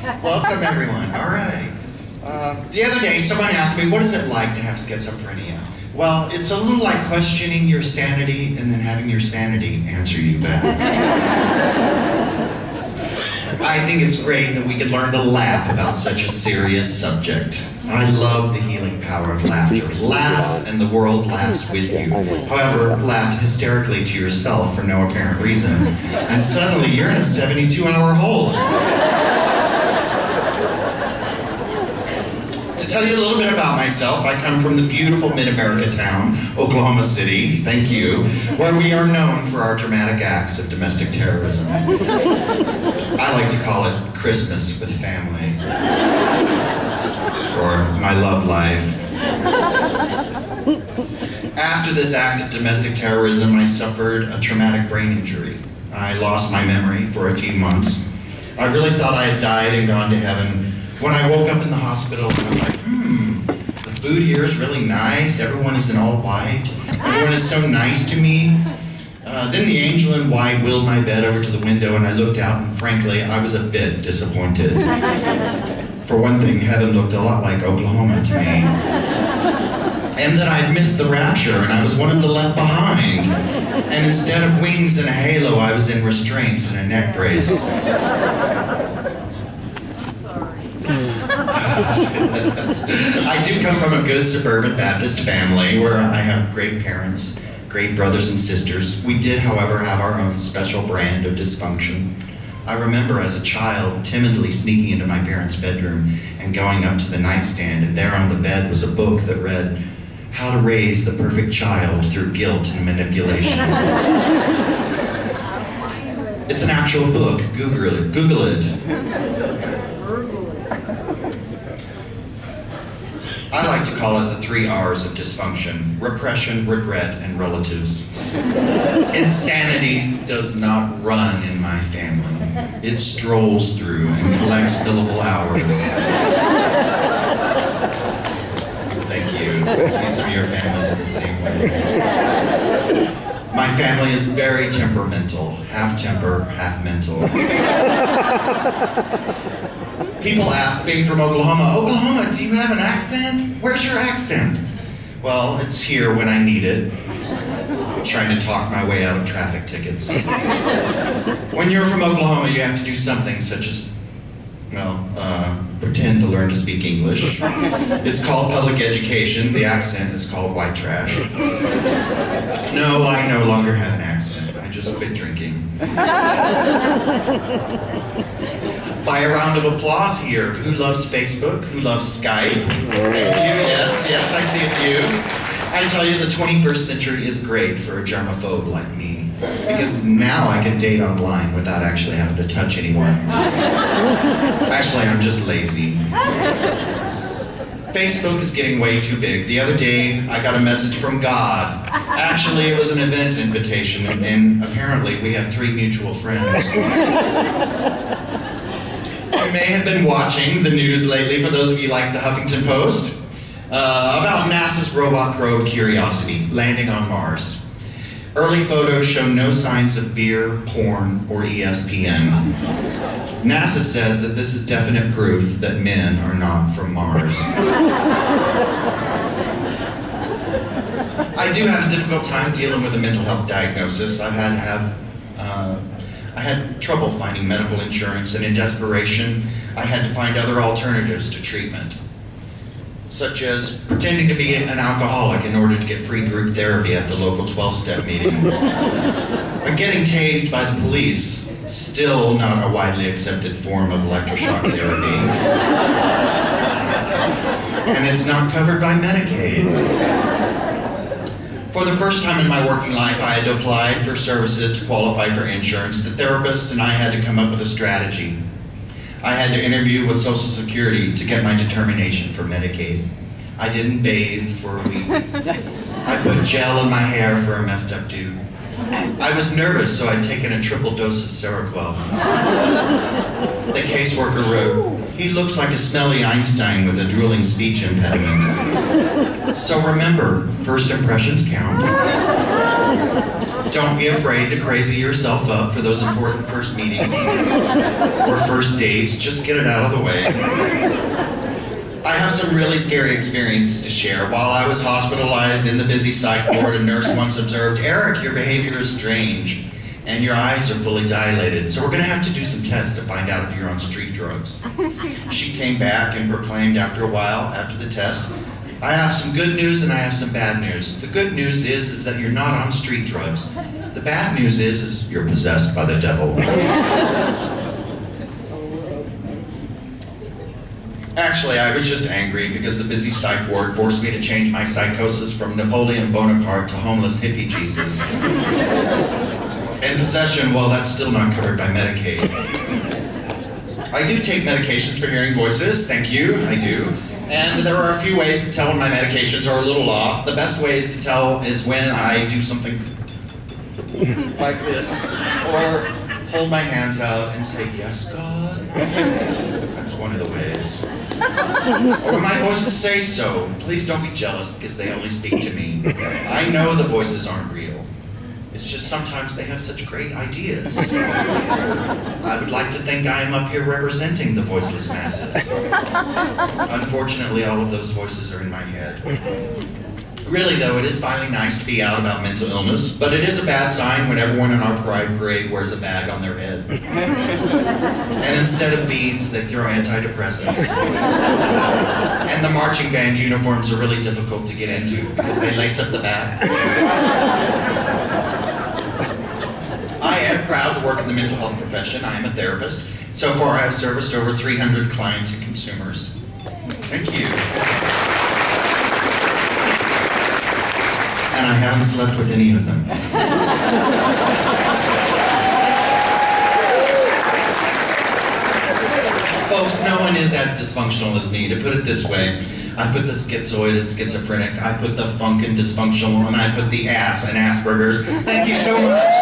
Welcome, everyone. All right. The other day, someone asked me, what is it like to have schizophrenia? Well, it's a little like questioning your sanity and then having your sanity answer you back. I think it's great that we could learn to laugh about such a serious subject. I love the healing power of laughter. Laugh and the world laughs with you. However, laugh hysterically to yourself for no apparent reason. And suddenly you're in a 72-hour hole. To tell you a little bit about myself, I come from the beautiful mid-America town, Oklahoma City, thank you, where we are known for our dramatic acts of domestic terrorism. I like to call it Christmas with family, or my love life. After this act of domestic terrorism, I suffered a traumatic brain injury. I lost my memory for a few months. I really thought I had died and gone to heaven. When I woke up in the hospital, I was like, the food here is really nice, everyone is in all white, everyone is so nice to me. Then the angel in white wheeled my bed over to the window and I looked out and frankly, I was a bit disappointed. For one thing, heaven looked a lot like Oklahoma to me. And that I'd missed the rapture and I was one of the left behind. And instead of wings and a halo, I was in restraints and a neck brace. I do come from a good suburban Baptist family where I have great parents, great brothers and sisters. We did, however, have our own special brand of dysfunction. I remember as a child timidly sneaking into my parents' bedroom and going up to the nightstand, and there on the bed was a book that read, How to Raise the Perfect Child Through Guilt and Manipulation. It's an actual book. Google it. I like to call it the 3 R's of dysfunction: repression, regret, and relatives. Insanity does not run in my family. It strolls through and collects billable hours. Thank you. I see some of your families in the same way. My family is very temperamental. Half temper, half mental. People ask, being from Oklahoma, Oklahoma, do you have an accent? Where's your accent? Well, it's here when I need it. I'm trying to talk my way out of traffic tickets. When you're from Oklahoma, you have to do something such as, well, pretend to learn to speak English. It's called public education. The accent is called white trash. No, I no longer have an accent. I just quit drinking. By a round of applause here, who loves Facebook? Who loves Skype? Thank you. Yes, I see a few. I tell you, the 21st century is great for a germaphobe like me, because now I can date online without actually having to touch anyone. Actually, I'm just lazy. Facebook is getting way too big. The other day, I got a message from God. Actually, it was an event invitation, and apparently we have 3 mutual friends. You may have been watching the news lately, for those of you like the Huffington Post, about NASA's robot probe Curiosity landing on Mars. Early photos show no signs of beer, porn, or ESPN. NASA says that this is definite proof that men are not from Mars. I do have a difficult time dealing with a mental health diagnosis. I had trouble finding medical insurance, and in desperation, I had to find other alternatives to treatment, such as pretending to be an alcoholic in order to get free group therapy at the local 12-step meeting, or getting tased by the police, still not a widely accepted form of electroshock therapy, and it's not covered by Medicaid. For the first time in my working life, I had to apply for services to qualify for insurance. The therapist and I had to come up with a strategy. I had to interview with Social Security to get my determination for Medicaid. I didn't bathe for a week. I put gel in my hair for a messed up dude. I was nervous, so I'd taken a triple dose of Seroquel. The caseworker wrote, "He looks like a smelly Einstein with a drooling speech impediment." So remember, first impressions count. Don't be afraid to crazy yourself up for those important first meetings or first dates. Just get it out of the way. I have some really scary experiences to share. While I was hospitalized in the busy psych ward, a nurse once observed, "Eric, your behavior is strange, and your eyes are fully dilated, so we're gonna have to do some tests to find out if you're on street drugs." She came back and proclaimed after a while, after the test, "I have some good news and I have some bad news. The good news is that you're not on street drugs. The bad news is you're possessed by the devil." Actually, I was just angry because the busy psych ward forced me to change my psychosis from Napoleon Bonaparte to homeless hippie Jesus. And possession, well, that's still not covered by Medicaid. I do take medications for hearing voices, thank you, I do. And there are a few ways to tell when my medications are a little off. The best ways to tell is when I do something like this, or hold my hands out and say, "Yes, God." That's one of the ways. Or when my voices say so. Please don't be jealous because they only speak to me. I know the voices aren't real. It's just sometimes they have such great ideas. I would like to think I am up here representing the voiceless masses. Unfortunately, all of those voices are in my head. Really, though, it is finally nice to be out about mental illness, but it is a bad sign when everyone in our pride parade wears a bag on their head. And instead of beads, they throw antidepressants. And the marching band uniforms are really difficult to get into because they lace up the back. I am proud to work in the mental health profession. I am a therapist. So far, I have serviced over 300 clients and consumers. Thank you. And I haven't slept with any of them. Folks, no one is as dysfunctional as me. To put it this way, I put the schizoid and schizophrenic, I put the funk and dysfunctional, and I put the ass and Asperger's. Thank you so much.